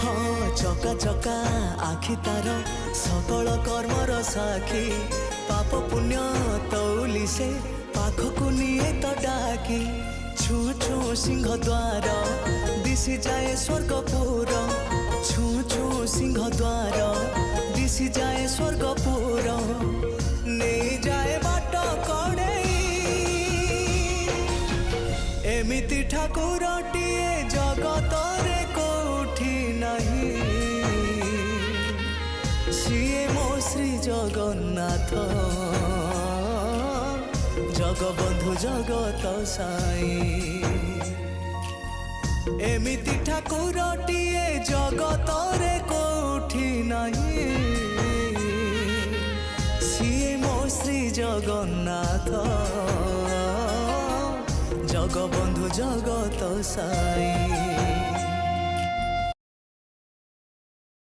हाँ चका चका आखि तार सकल कर्मर साखी पाप पुण्य तौली से पाखकु निये तो डाकी छू छू सिंह द्वार दिशि जाए स्वर्गपुर छू छू सिंह द्वार दिशि जाए स्वर्गपुर नहीं जाए बाट कड़े एमिति ठाकुरटिए जगत रे कोठी नहीं सीए मो श्री जगन्नाथ जगबंधु जगत साई एमिति ठाकुरटिए जगत रे कोठी नहीं सीए मो श्री जगन्नाथ जगबंधु जगत साई।